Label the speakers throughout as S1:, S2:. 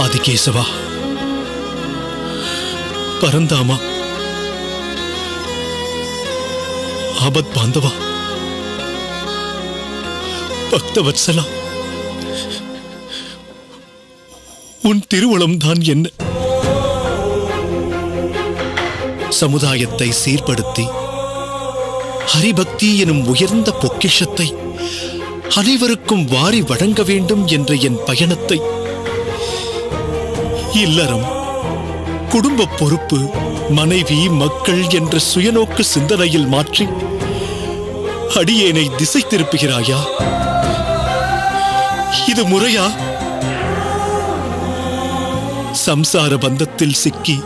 S1: ஆதிகேசவா, பரந்தாமா, ஆபத் பாந்தவா, பக்தவத்சலா, உன் திருவுளம்தான் என்ன? சமுதாயத்தை சீர்படுத்தி ஹரிபக்தி எனும் உயர்ந்த பொக்கிஷத்தை அனைவருக்கும் வாரி வழங்க வேண்டும் என்ற என் பயணத்தை இல்லறம், குடும்ப பொறுப்பு, மனைவி, மக்கள் என்ற சுயநோக்கு சிந்தனையில் மாற்றி அடியேனை திசை திருப்புகிறாயா? இது முறையா? சம்சார பந்தத்தில் சிக்கி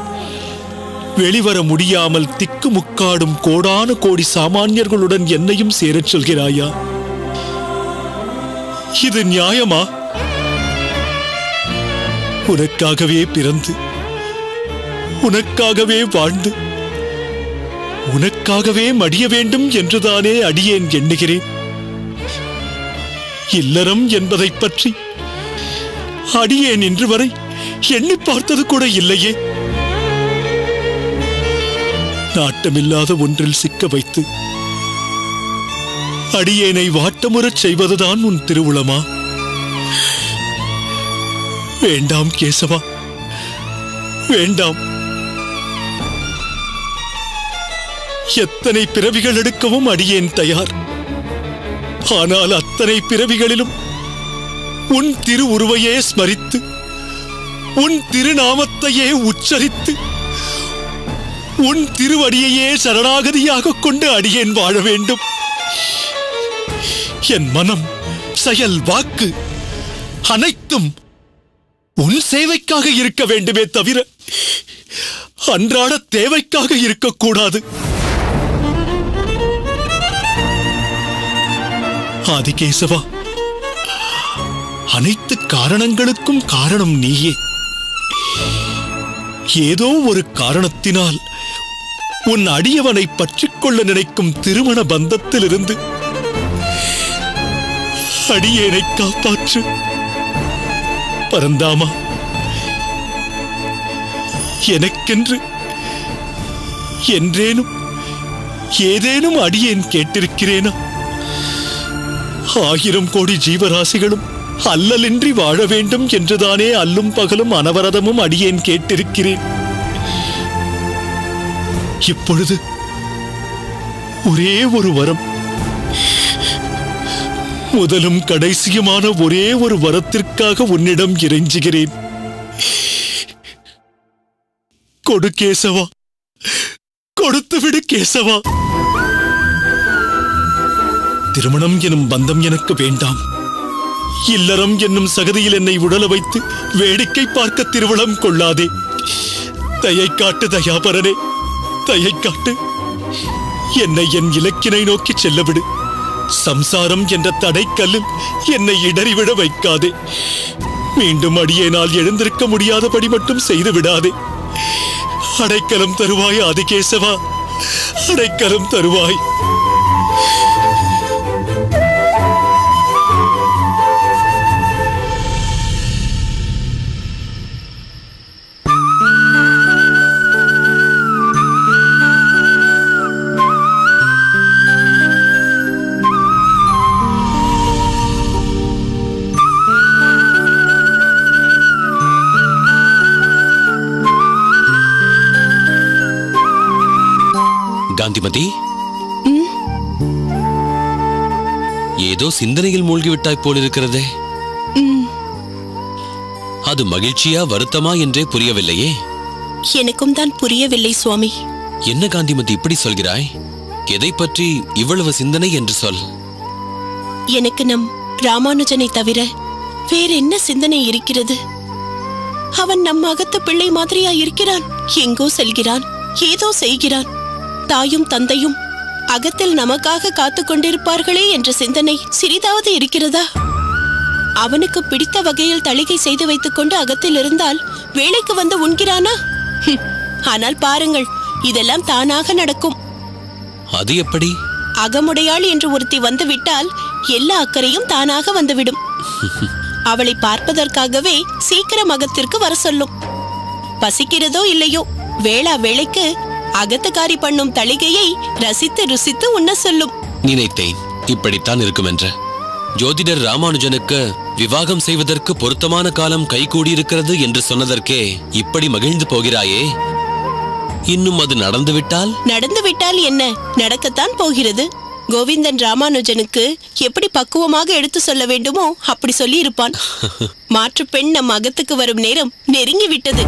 S1: வெளிவர முடியாமல் திக்குமுக்காடும் கோடான கோடி சாமானியர்களுடன் என்னையும் சேரச் சொல்கிறாயா? இது நியாயமா? உனக்காகவே பிறந்து, உனக்காகவே வாழ்ந்து, உனக்காகவே மடிய வேண்டும் என்றுதானே அடியேன் எண்ணுகிறேன். இல்லறம் என்பதைப் பற்றி அடியேன் இன்று வரை எண்ணி பார்த்தது கூட இல்லையே. நாட்டமில்லாத ஒன்றில் சிக்க வைத்து அடியேனை வாட்டமுறச் செய்வதுதான் உன் திருவுளமா? வேண்டாம் கேசவா, வேண்டாம். எத்தனை பிறவிகள் எடுக்கவும் அடியேன் தயார். ஆனால் அத்தனை பிறவிகளிலும் உன் திருவுருவையே ஸ்மரித்து, உன் திருநாமத்தையே உச்சரித்து, உன் திருவடியையே சரணாகதியாக கொண்டு அடியேன் வாழ வேண்டும். என் மனம், செயல், வாக்கு அனைத்தும் உன் சேவைக்காக இருக்க வேண்டுமே தவிர அன்றாட தேவைக்காக இருக்கக்கூடாது. ஆதிகேசவா, அனைத்து காரணங்களுக்கும் காரணம் நீயே. ஏதோ ஒரு காரணத்தினால் உன் அடியவனை பற்றிக்கொள்ள நினைக்கும் திருமண பந்தத்திலிருந்து அடியேனை காப்பாற்று. பரந்தாமா, எனக்கென்று என்றேனும் ஏதேனும் அடியேன் கேட்டிருக்கிறேனா? 1000 கோடி ஜீவராசிகளும் அல்லலின்றி வாழ வேண்டும் என்றுதானே அல்லும் பகலும் அனவரதமும் அடியேன் கேட்டிருக்கிறேன். இப்பொழுது ஒரே ஒரு வரம், முதலும் கடைசியுமான ஒரே ஒரு வரத்திற்காக உன்னிடம் இறைஞ்சுகிறேன். கொடு கேசவா, கொடுத்துவிடு கேசவா. திருமணம் எனும் பந்தம் எனக்கு வேண்டாம். இல்லறம் என்னும் சகதியில் என்னை உடல வைத்து வேடிக்கை பார்க்க திருவிழம் கொள்ளாதே. தயை காட்டு தயாபரனே, தயை காட்டு. என்னை என் இலக்கினை நோக்கி செல்லவிடு. சம்சாரம் என்ற தடைக்கல்லில் என்னை இடறிவிட வைக்காதே. மீண்டும் அடியேனால் எழுந்திருக்க முடியாதபடி மட்டும் செய்து விடாதே. அடைக்கலம் தருவாய் ஆதிகேசவா, அடைக்கலம் தருவாய்.
S2: காந்திமதி, ஏதோ சிந்தனையில் மூழ்கிவிட்டாய் போலிருக்கிறதே. அது மகிழ்ச்சியா வருத்தமா என்றே புரியவில்லையே.
S3: எனக்கும் தான் புரியவில்லை சுவாமி.
S2: என்ன காந்திமதி இப்படி சொல்கிறாய்? எதை பற்றி இவ்வளவு சிந்தனை என்று சொல்.
S3: எனக்கு நம் ராமானுஜனை தவிர வேற என்ன சிந்தனை இருக்கிறது? அவன் நம் அகத்து பிள்ளை மாதிரியா இருக்கிறான். எங்கோ செல்கிறான், ஏதோ செய்கிறான். தாயும் தந்தையும் அகத்தில் நமக்காக காத்து கொண்டிருப்பார்களே என்ற சிந்தனை சிறிதாவது இருக்கிறதா? அவனுக்கு பிடித்த வகையில் தளிகை செய்து வைத்துக் கொண்டு அகத்தில் இருந்தால் வேலைக்கு வந்து உண்கிறானா? ஆனால் பாருங்கள், இதெல்லாம் தானாக நடக்கும்.
S2: அது எப்படி?
S3: அகமுடையாள் என்று ஒருத்தி வந்துவிட்டால் எல்லா அக்கறையும் தானாக வந்துவிடும். அவளை பார்ப்பதற்காகவே சீக்கிரம் அகத்திற்கு வர சொல்லும். பசிக்கிறதோ இல்லையோ வேளா வேளைக்கு அகத்துக்காரி பண்ணும் தளிகையை ரசித்து ருசித்து உண்ண சொல்லும்.
S2: நினைத்தேன் இப்படித்தான் இருக்கும் என்று. ஜோதிடர் ராமானுஜனுக்கு விவாகம் செய்வதற்கு பொருத்தமான காலம் கைகூடியிருக்கிறது என்று சொன்னதற்கே இப்படி மகிழ்ந்து போகிறாயே. இன்னும் அது நடந்துவிட்டால்
S3: என்ன, நடக்கத்தான் போகிறது. கோவிந்தன் ராமானுஜனுக்கு எப்படி பக்குவமாக எடுத்து சொல்ல வேண்டுமோ அப்படி சொல்லி இருப்பான். மாற்று பெண் நம் அகத்துக்கு வரும் நேரம் நெருங்கி விட்டது.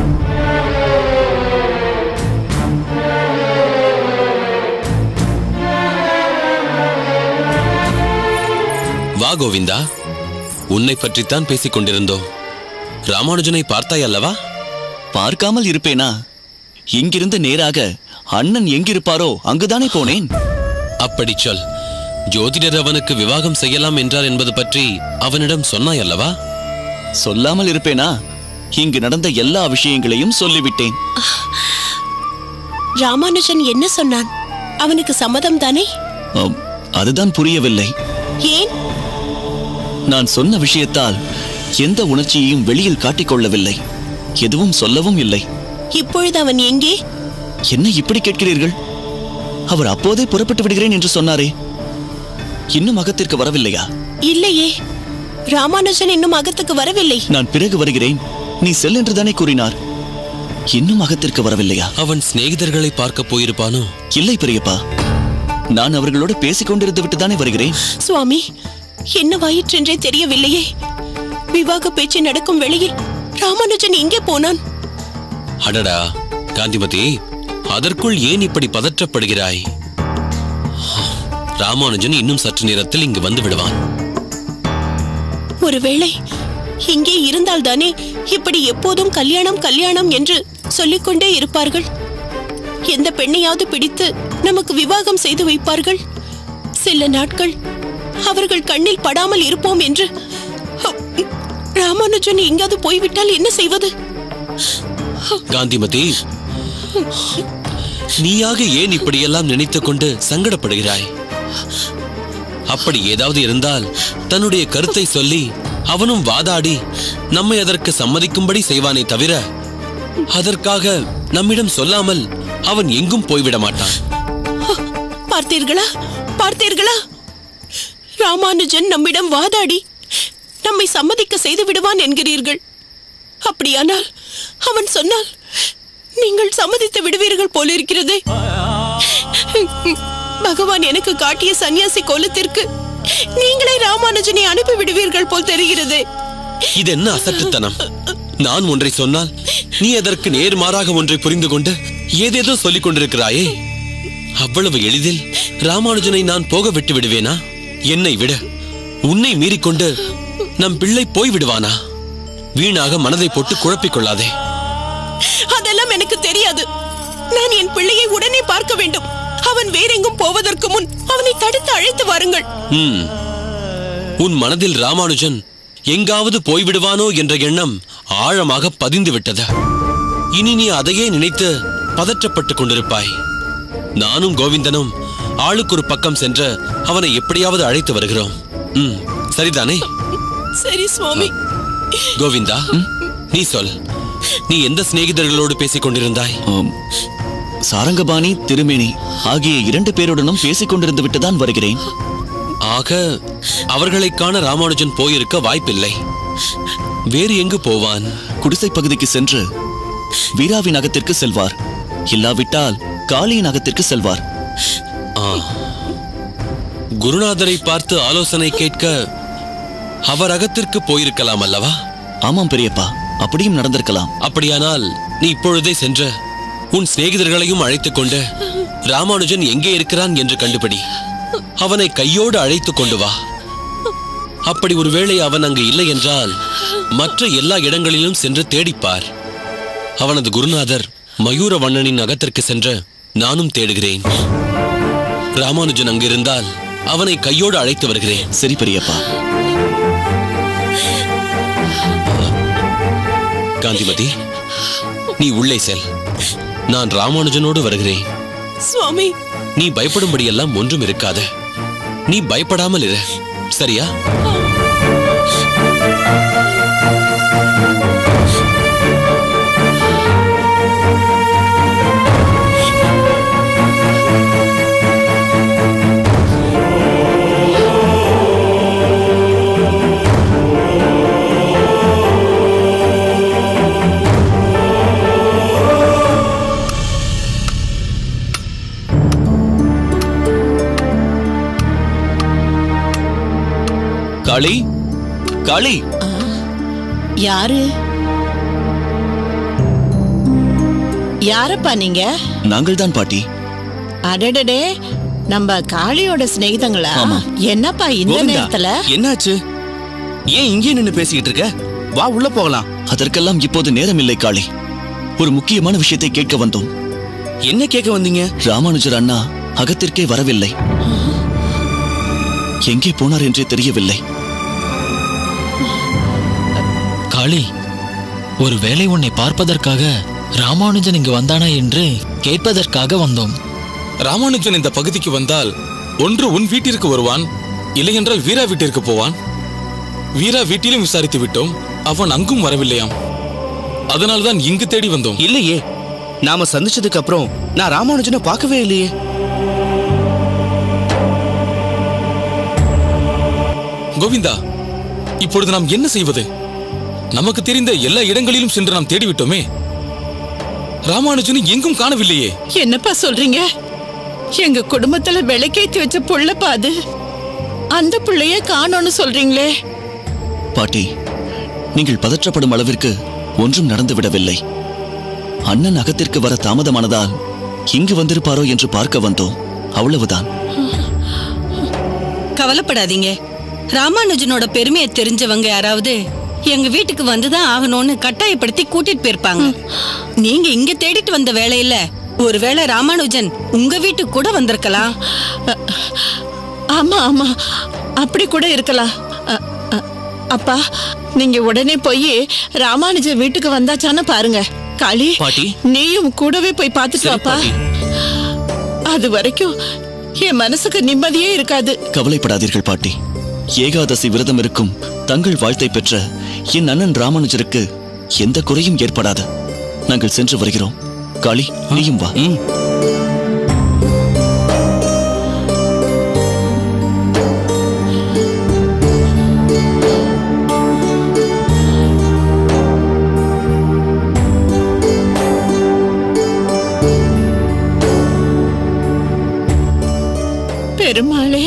S2: வா கோவிந்தா, உன்னை பற்றித்தான் பேசிக் கொண்டிருந்தோம். ராமானுஜனை பார்த்தாய் அல்லவா?
S4: பார்க்காமல் இருப்பேனா? இங்கிருந்து நேராக அண்ணன் எங்கிருப்பாரோ அங்குதானே போனேன்.
S2: அப்படி சொல். ஜோதிடர் அவனுக்கு விவாகம் செய்யலாம் என்றார் என்பது பற்றி அவனிடம் சொன்னாய் அல்லவா?
S4: சொல்லாமல் இருப்பேனா? இங்கு நடந்த எல்லா விஷயங்களையும் சொல்லிவிட்டேன்.
S3: ராமானுஜன் என்ன சொன்னான்? அவனுக்கு சம்மதம் தானே?
S4: அதுதான் புரியவில்லை.
S3: ஏன்?
S4: நான் சொன்ன விஷயத்தால் எந்த உணர்ச்சியையும் வெளியில் காட்டிக்கொள்ளவில்லை, எதுவும் சொல்லவும் இல்லை.
S3: இப்பொழுது அவன் எங்கே?
S4: என்ன இப்படி கேட்கிறீர்கள்? அவர் அப்போதே புறப்பட்டு விடுகிறேன் என்று சொன்னாரே, இன்னும் அகத்திற்கு வரவில்லையா?
S3: இல்லையே, ராமானுஜன் இன்னும் அகத்துக்கு வரவில்லை.
S4: நான் பிறகு வருகிறேன், நீ செல் என்று தானே கூறினார். இன்னும் அகத்திற்கு வரவில்லையா?
S2: அவன் சிநேகிதர்களை பார்க்க போயிருப்பானோ?
S4: இல்லை பெரியப்பா, நான் அவர்களோடு பேசிக் கொண்டிருந்து விட்டு தானே வருகிறேன்.
S3: சுவாமி, என்னவாயிற்றென்றே தெரியவில்லையே. விவாக பேச்சு நடக்கும் வேளையில் ராமானுஜன் எங்கே போனான்?
S2: அடடா காந்திமதி, அதற்குள் ஏன் இப்படி பதற்றப்படுகிறாய்? ராமானுஜன் இன்னும் சற்று நேரத்தில் இங்கு வந்து விடுவான்.
S3: ஒருவேளை இங்கே இருந்தால்தானே இப்படி எப்போதும் கல்யாணம் கல்யாணம் என்று சொல்லிக்கொண்டே இருப்பார்கள். எந்த பெண்ணையாவது பிடித்து நமக்கு விவாகம் செய்து வைப்பார்கள். சில நாட்கள் அவர்கள் கண்ணில் படாமல் இருப்போம் என்று. ராமானுஜன் எங்காவது போய்விட்டால் என்ன செய்வது?
S2: காந்திமதி, நீயாக ஏன் இப்படியெல்லாம் நினைத்துக் கொண்டு சங்கடப்படுகிறாய்? அப்படி ஏதாவது இருந்தால் தன்னுடைய கருத்தை சொல்லி அவனும் வாதாடி நம்மை அதற்கு சம்மதிக்கும்படி செய்வானே தவிர, அதற்காக நம்மிடம் சொல்லாமல் அவன் எங்கும் போய்விட மாட்டான்.
S3: பார்த்தீர்களா பார்த்தீர்களா? ராமானுஜன் நம்மிடம் வாதாடி நம்மை சம்மதிக்க செய்து விடுவான் என்கிறீர்கள். அப்படியானால் அவன் சொன்னால் நீங்கள் சம்மதித்து விடுவீர்கள் போலிருக்கிறதே. பகவான் எனக்கு காட்டிய சன்னியாசி கோலத்திற்கு நீங்களே ராமானுஜனை அனுப்பி விடுவீர்கள் போல் தெரிகிறது.
S2: இது என்ன அசட்டுத்தனம்? நான் ஒன்றை சொன்னால் நீ அதற்கு நேர்மாறாக ஒன்றை புரிந்து கொண்டு ஏதேதோ சொல்லிக் கொண்டிருக்கிறாயே. அவ்வளவு எளிதில் ராமானுஜனை நான் போக விட்டு விடுவேனா? என்னை விட உன்னை மீறிக்கொண்டு நம் பிள்ளை போய் விடுவானா? வீணாக மனதை போட்டு குழப்பிக் கொள்ளாதே.
S3: அதெல்லாம் எனக்கு தெரியாது. நான் என் பிள்ளையை உடனே பார்க்க வேண்டும். அவன் வேறெங்கும் போவதற்கு முன் அவனை தடுத்து அழைத்து வாருங்கள்.
S2: உன் மனதில் ராமானுஜன் எங்காவது போய்விடுவானோ என்ற எண்ணம் ஆழமாக பதிந்து விட்டது. இனி நீ அதையே நினைத்து பதற்றப்பட்டுக் கொண்டிருப்பாய். நானும் கோவிந்தனும் ஆளுக்கு ஒரு பக்கம் சென்று அவனை எப்படியாவது அழைத்து வருகிறோம். சரிதானே?
S3: சரி சுவாமி.
S2: கோவிந்தா, நீ சொல், நீ எந்த சிநேகிதர்களோடு பேசிக் கொண்டிருந்தாய்?
S4: சாரங்கபாணி, திருமேனி ஆகிய 2 பேருடனும் பேசிக் கொண்டிருந்து விட்டுதான் வருகிறேன்.
S2: ஆக அவர்களை காண ராமானுஜன் போயிருக்க வாய்ப்பில்லை. வேறு எங்கு போவான்?
S4: குடிசை பகுதிக்கு சென்று வீராவின் அகத்திற்கு செல்வார். இல்லாவிட்டால் காளியின் அகத்திற்கு செல்வார்.
S2: குருநாதரை பார்த்து ஆலோசனை கேட்க அவர் அகத்திற்கு போயிருக்கலாம் அல்லவா?
S4: ஆமாம் பெரியப்பா, அப்படியும் நடந்திருக்கலாம்.
S2: அப்படியானால் நீ இப்பொழுதே சென்று உன் சிநேகிதர்களையும் அழைத்துக் கொண்டு ராமானுஜன் எங்கே இருக்கிறான் என்று கண்டுபிடி. அவனை கையோடு அழைத்துக் கொண்டு வா. அப்படி ஒருவேளை அவன் அங்கு இல்லை என்றால் மற்ற எல்லா இடங்களிலும் சென்று தேடிப்பார். அவனது குருநாதர் மயூரவண்ணனின் அகத்திற்கு சென்று நானும் தேடுகிறேன். ராமானுஜன் அங்கு இருந்தால் அவனை கையோடு அழைத்து வருகிறேன்.
S4: சரி பெரியப்பா.
S2: காந்திமதி, நீ உள்ளே செல். நான் ராமானுஜனோடு வருகிறேன்.
S3: சுவாமி,
S2: நீ பயப்படும்படியெல்லாம் ஒன்றும் இருக்காது. நீ பயப்படாமல் இரு, சரியா?
S4: காளி,
S3: யாரு? யாரப்பா நீங்க?
S4: நாங்கள்தான் பாட்டி.
S3: அடடடே, நம்ம காளியோட சிநேகிதங்களா?
S4: ஆமா.
S3: என்னப்பா இந்த
S5: கோவிந்தா,
S3: நேரத்துல?
S5: என்னாச்சு? ஏன் இங்கே நின்னு பேசிக்கிட்டு இருக்க? வா உள்ள போகலாம்.
S4: அதற்கெல்லாம் இப்போது நேரம் இல்லை காளி. ஒரு முக்கியமான விஷயத்தை கேட்க வந்தோம்.
S5: என்ன கேட்க வந்தீங்க?
S4: ராமானுஜர் அண்ணா அகத்திற்கே வரவில்லை. எங்கே போனார் என்றே தெரியவில்லை.
S6: காளி, ஒருவேளை உன்னை பார்ப்பதற்காக ராமானுஜன் இங்கு வந்தானா என்று கேட்பதற்காக வந்தோம்.
S7: ராமானுஜன் இந்த பகுதிக்கு வந்தால் ஒன்று உன் வீட்டிற்கு வருவான், இல்லையென்றால் வீரா வீட்டிற்கு போவான். வீரா வீட்டிலும் விசாரித்து விட்டோம், அவன் அங்கும் வரவில்லையாம். அதனால்தான் இங்கு தேடி வந்தோம்.
S5: இல்லையே, நாம சந்திச்சதுக்கு அப்புறம் நான் ராமானுஜனை பார்க்கவே இல்லையே.
S7: கோவிந்தா, இப்பொழுது நாம் என்ன செய்வது? நமக்கு தெரிந்த எல்லா இடங்களிலும் சென்று நாம் தேடிவிட்டோமே, ராமானுஜனை எங்கும் காணவில்லையே.
S3: என்னப்பா சொல்றீங்க? எங்க குடும்பத்துல விளக்கேத்தி வச்ச புள்ளப்பா அது. அந்த புள்ளைய காணோன்னு சொல்றீங்களே?
S4: பாட்டி, நீங்கள் பதற்றப்படும் அளவிற்கு ஒன்றும் நடந்துவிடவில்லை. அண்ணன் அகத்திற்கு வர தாமதமானதால் இங்கு வந்திருப்பாரோ என்று பார்க்க வந்தோம், அவ்வளவுதான்.
S8: கவலைப்படாதீங்க. ராமானுஜனோட பெருமையை தெரிஞ்சவங்க யாராவது எங்க வீட்டுக்கு வந்துதான் ஆகணும்னு கட்டாயப்படுத்தி கூட்டிட்டு போயிருப்பாங்க. நீங்க இங்க தேடிட்டு வந்த வேலையில ஒருவேளை ராமானுஜன் உங்க வீட்டுக்கு கூட வந்திருக்கலாம்.
S3: ஆமா ஆமா, அப்படி கூட இருக்கலாம். அப்பா, நீங்க உடனே போய் ராமானுஜன் வீட்டுக்கு வந்தாச்சான்னு பாருங்க. காளி,
S5: பாட்டி.
S3: நீயும் கூடவே போய் பார்த்துட்டு
S5: சரி,
S3: வாப்பா.
S5: பாட்டி.
S3: அது வரைக்கும் என் மனசுக்கு நிம்மதியே இருக்காது.
S4: கவலைப்படாதீர்கள் பாட்டி. ஏகாதசி விரதம் இருக்கும் தங்கள் வாழ்த்தை பெற்ற என் அண்ணன் ராமானுஜருக்கு எந்த குறையும் ஏற்படாது. நாங்கள் சென்று வருகிறோம். காளி, நீயும் வா.
S3: பெருமாளே,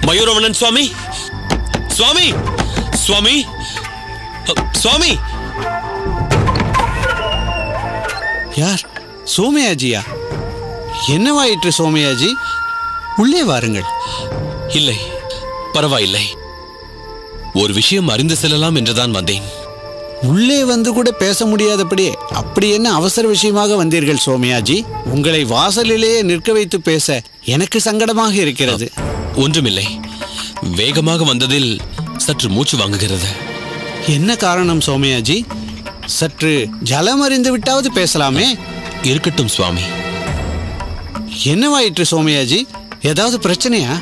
S2: மயூரவணன் சுவாமி, சுவாமி, சுவாமி, சுவாமி.
S9: யார்? சோமயாஜியா? என்னவாயிற்று சோமயாஜி? உள்ளே வாருங்கள்.
S2: இல்லை, பரவாயில்லை. ஒரு விஷயம் அறிந்து செல்லலாம் என்றுதான் வந்தேன்.
S9: உள்ளே வந்து கூட பேச முடியாதபடி அப்படி என்ன அவசர விஷயமாக வந்தீர்கள் சோமயாஜி? உங்களை வாசலிலேயே நிற்க வைத்து பேச எனக்கு சங்கடமாக இருக்கிறது.
S2: ஒன்றுமில்லை, வேகமாக வந்ததில் சற்று மூச்சு வாங்குகிறது.
S9: என்ன காரணம் சோமயாஜி? சற்று ஜலம் அறிந்து விட்டாவது பேசலாமே.
S2: இருக்கட்டும் சுவாமி.
S9: என்னவாயிற்று சோமயாஜி? ஏதாவது பிரச்சனையா?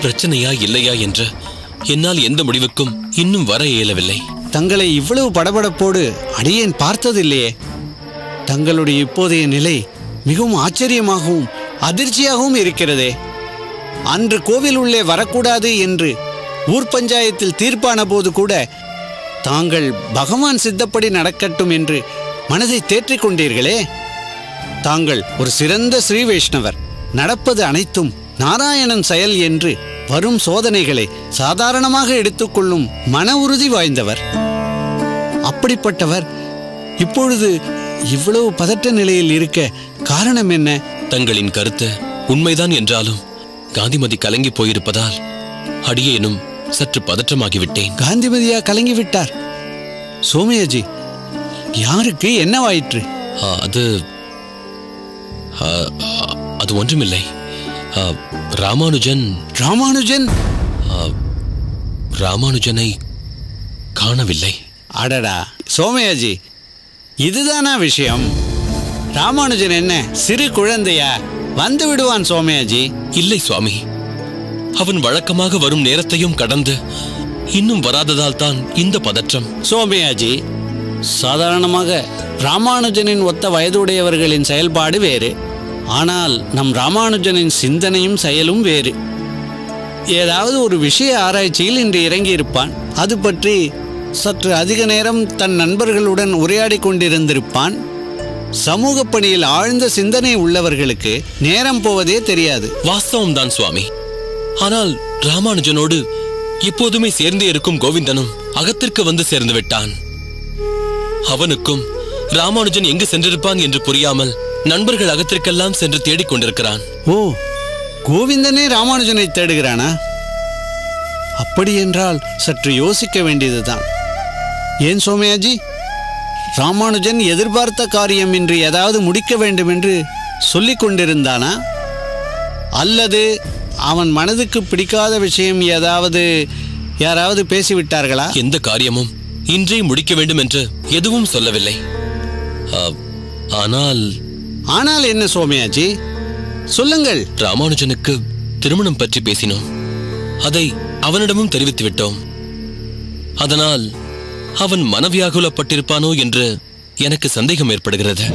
S2: பிரச்சனையா இல்லையா என்று என்னால் எந்த முடிவுக்கும் இன்னும் வர இயலவில்லை.
S9: தங்களை இவ்வளவு படபடப்போடு அடியேன் பார்த்ததில்லையே. தங்களுடைய இப்போதைய நிலை மிகவும் ஆச்சரியமாகவும் அதிர்ச்சியாகவும் இருக்கிறதே. அன்று கோவில் உள்ளே வரக்கூடாது என்று ஊர் பஞ்சாயத்தில் தீர்ப்பான போது கூட தாங்கள் பகவான் சித்தப்படி நடக்கட்டும் என்று மனதை தேற்றிக் கொண்டீர்களே. தாங்கள் ஒரு சிறந்த ஸ்ரீ வைஷ்ணவர். நடப்பது அனைத்தும் நாராயணன் செயல் என்று வரும் சோதனைகளை சாதாரணமாக எடுத்துக்கொள்ளும் மன உறுதி வாய்ந்தவர். அப்படிப்பட்டவர் இப்பொழுது இவ்வளவு பதற்ற நிலையில் இருக்க காரணம் என்ன?
S2: தங்களின் கருத்து உண்மைதான் என்றாலும் காந்திமதி கலங்கி போயிருப்பதால் அடியேனும் சற்று பதற்றமாகிவிட்டேன்.
S9: காந்திமதியா கலங்கிவிட்டார்? சோமயாஜி, யாருக்கு என்னவாயிற்று?
S2: அது அது ஒன்றுமில்லை. ராமானுஜன் ராமானுஜனை காணவில்லை.
S9: அடடா சோமயாஜி, இதுதானா விஷயம்? ராமானுஜன் என்ன சிறு குழந்தையா? வந்து விடுவான் சோமயாஜி.
S2: இல்லை சுவாமி, அவன் வழக்கமாக வரும் நேரத்தையும் கடந்து இன்னும் வராததால் தான் இந்த பதற்றம்.
S9: சோமயாஜி, சாதாரணமாக ராமானுஜனின் ஒத்த வயதுடையவர்களின் செயல்பாடு வேறு. ஆனால் நம் ராமானுஜனின் சிந்தனையும் செயலும் வேறு. ஏதாவது ஒரு விஷய ஆராய்ச்சியில் இன்று இறங்கியிருப்பான். அது பற்றி சற்று அதிக நேரம் தன் நண்பர்களுடன் உரையாடி கொண்டிருந்திருப்பான். சமூக பணியில் ஆழ்ந்த சிந்தனை உள்ளவர்களுக்கு நேரம் போவதே தெரியாது.
S2: வாஸ்தவம் தான் சுவாமி. ஆனால் ராமானுஜனோடு எப்போதுமே சேர்ந்தே இருக்கும் கோவிந்தனும் அகத்திற்கு வந்து சேர்ந்து விட்டான். அவனுக்கும் ராமானுஜன் எங்கு சென்றிருப்பான் என்று புரியாமல் நண்பர்கள் அகத்திற்கெல்லாம் சென்று தேடிக் கொண்டிருக்கிறான்.
S9: ஓ, கோவிந்தனே ராமானுஜனை தேடுகிறானா? அப்படி என்றால் சற்று யோசிக்க வேண்டியதுதான். ஏன் சோமயாஜி, ராமானுஜன் எதிர்பார்த்த காரியம் இன்று ஏதாவது முடிக்க வேண்டும் என்று சொல்லிக் கொண்டிருந்தானா? அல்லது அவன் மனதுக்கு பிடிக்காத விஷயம் யாராவது பேசிவிட்டார்களா?
S2: எந்த காரியமும் இன்றே முடிக்க வேண்டும் என்று எதுவும் சொல்லவில்லை.
S9: ஆனால் என்ன சோமயாஜி, சொல்லுங்கள்.
S2: ராமானுஜனுக்கு திருமணம் பற்றி பேசினோம். அதை அவனிடமும் தெரிவித்து விட்டோம். அதனால் அவன் மனவியாகுலப்பட்டிருப்பானோ என்று எனக்கு சந்தேகம் ஏற்படுகிறது.